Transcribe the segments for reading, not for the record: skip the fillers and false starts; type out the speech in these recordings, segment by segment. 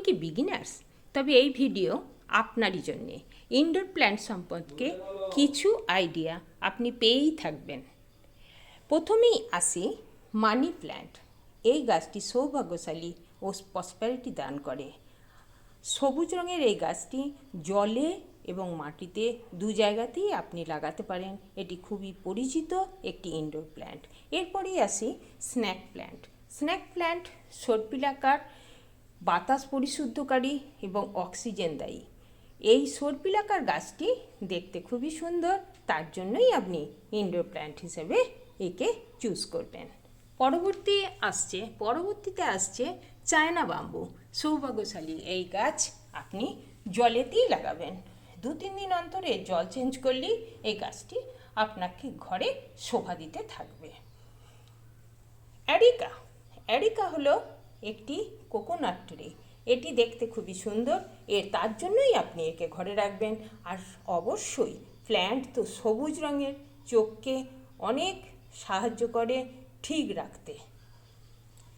কি বিগিনার্স? তবে এই ভিডিও আপনারই জন্যে। ইনডোর প্ল্যান্ট সম্পর্কে কিছু আইডিয়া আপনি পেয়েই থাকবেন। প্রথমেই আসি মানি প্ল্যান্ট। এই গাছটি সৌভাগ্যশালী ও প্রসপ্যারিটি দান করে। সবুজ রঙের এই গাছটি জলে এবং মাটিতে দু জায়গাতেই আপনি লাগাতে পারেন। এটি খুবই পরিচিত একটি ইনডোর প্ল্যান্ট। এরপরেই আসি স্নেক প্ল্যান্ট। স্নেক প্ল্যান্ট সর্পিলাকার, বাতাস পরিশুদ্ধকারী এবং অক্সিজেন দায়ী। এই সর্পিলাকার গাছটি দেখতে খুবই সুন্দর, তার জন্যই আপনি ইনডোর প্ল্যান্ট হিসেবে একে চুজ করবেন। পরবর্তীতে আসছে চায়না বাম্বু। সৌভাগ্যশালী এই গাছ আপনি জলেতেই লাগাবেন। 2-3 দিন অন্তরে জল চেঞ্জ করলেই এই গাছটি আপনাকে ঘরে শোভা দিতে থাকবে। অ্যারিকা হলো একটি কোকোনাট ট্রি। এটি দেখতে খুবই সুন্দর, তার জন্যই আপনি একে ঘরে রাখবেন। আর অবশ্যই প্ল্যান্ট তো সবুজ রঙের, চোখকে অনেক সাহায্য করে ঠিক রাখতে।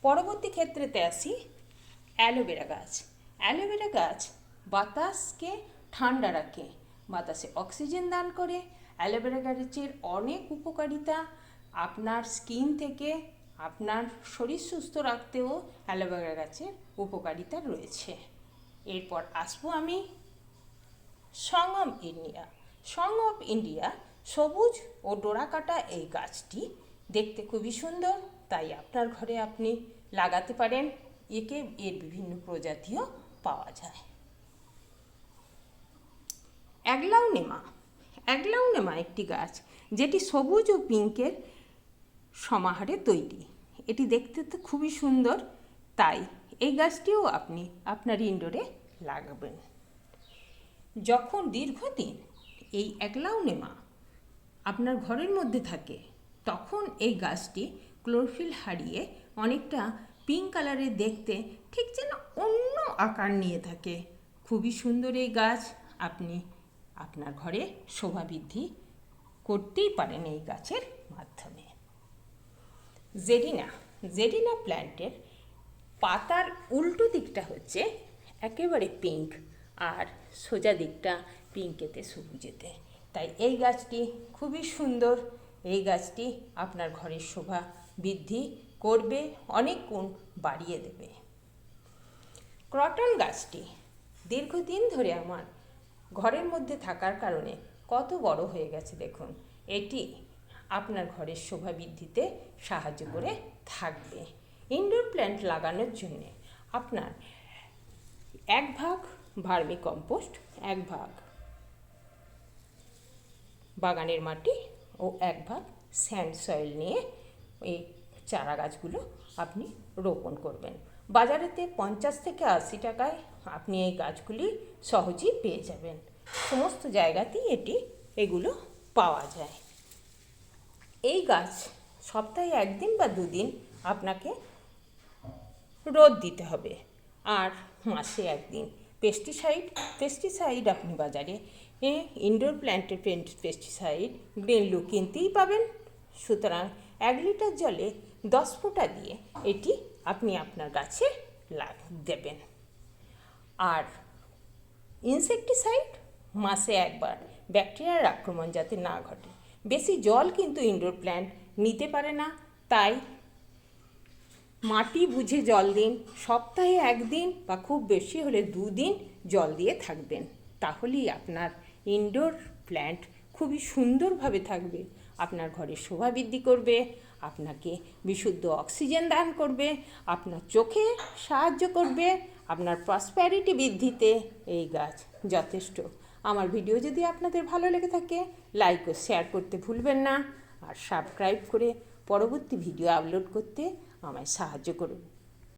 পরবর্তী ক্ষেত্রেতে আসি অ্যালোভেরা গাছ। অ্যালোভেরা গাছ বাতাসকে ঠান্ডা রাখে, বাতাসে অক্সিজেন দান করে। অ্যালোভেরা গাছের অনেক উপকারিতা। আপনার স্কিন থেকে আপনার শরীর সুস্থ রাখতেও অ্যালোভেরা গাছের উপকারিতা রয়েছে। এরপর আসবো আমি সং অফ ইন্ডিয়া। সবুজ ও ডোরাকাটা এই গাছটি দেখতে খুবই সুন্দর, তাই আপনার ঘরে আপনি লাগাতে পারেন। এর বিভিন্ন প্রজাতিও পাওয়া যায়। অ্যাগলাউনেমা একটি গাছ যেটি সবুজ ও পিঙ্কের সমাহারে তৈরি। এটি দেখতে তো খুবই সুন্দর, তাই এই গাছটিও আপনি আপনার ইনডোরে লাগাবেন। যখন দীর্ঘদিন এই অ্যাগলাউনেমা আপনার ঘরের মধ্যে থাকে, তখন এই গাছটি ক্লোরোফিল হারিয়ে অনেকটা পিঙ্ক কালারের দেখতে, ঠিক যেন অন্য আকার নিয়ে থাকে। খুবই সুন্দর এই গাছ, আপনি আপনার ঘরে শোভা বৃদ্ধি করতেই পারেন এই গাছের মাধ্যমে। জেডিনা প্ল্যান্টের পাতার উল্টো দিকটা হচ্ছে একেবারে পিঙ্ক, আর সোজা দিকটা পিঙ্কেতে সবুজেতে, তাই এই গাছটি খুবই সুন্দর। এই গাছটি আপনার ঘরের শোভা বৃদ্ধি করবে, অনেক গুণ বাড়িয়ে দেবে। ক্রটন গাছটি দীর্ঘদিন ধরে আমার ঘরের মধ্যে থাকার কারণে কত বড় হয়ে গেছে দেখুন। এটি আপনার ঘরের শোভা বৃদ্ধিতে সাহায্য করে থাকবে। ইনডোর প্ল্যান্ট লাগানোর জন্যে আপনার 1 ভাগ ভার্মি কম্পোস্ট, 1 ভাগ বাগানের মাটি ও 1 ভাগ স্যান্ড সয়েল নিয়ে এই চারা গাছগুলো আপনি রোপণ করবেন। বাজারেতে 50 থেকে 80 টাকায় আপনি এই গাছগুলি সহজেই পেয়ে যাবেন। সমস্ত জায়গাতেই এগুলো পাওয়া যায়। এই গাছ সপ্তাহে 1 দিন বা 2 দিন আপনাকে রোদ দিতে হবে, আর মাসে 1 দিন পেস্টিসাইড আপনি বাজারে ইনডোর প্ল্যান্টের পেস্টিসাইড গ্রিনলু কিনতেই পাবেন। সুতরাং 1 লিটার জলে 10 ফোঁটা দিয়ে এটি আপনি আপনার গাছে দেবেন। আর ইনসেকটিসাইড মাসে 1 বার, ব্যাকটেরিয়ার আক্রমণ যাতে না ঘটে। বেশি জল কিন্তু ইনডোর প্ল্যান্ট নিতে পারে না, তাই মাটি বুঝে জল দিন। সপ্তাহে 1 দিন বা খুব বেশি হলে 2 দিন জল দিয়ে থাকবেন, তাহলেই আপনার ইনডোর প্ল্যান্ট খুবই সুন্দরভাবে থাকবে, আপনার ঘরে শোভা বৃদ্ধি করবে, আপনাকে বিশুদ্ধ অক্সিজেন দান করবে, আপনার চোখে সাহায্য করবে, আপনার প্রসপ্যারিটি বৃদ্ধিতে এই গাছ যথেষ্ট। আমার ভিডিও যদি আপনাদের ভালো লেগে থাকে, লাইক ও শেয়ার করতে ভুলবেন না, আর সাবস্ক্রাইব করে পরবর্তী ভিডিও আপলোড করতে আমায় সাহায্য করুন।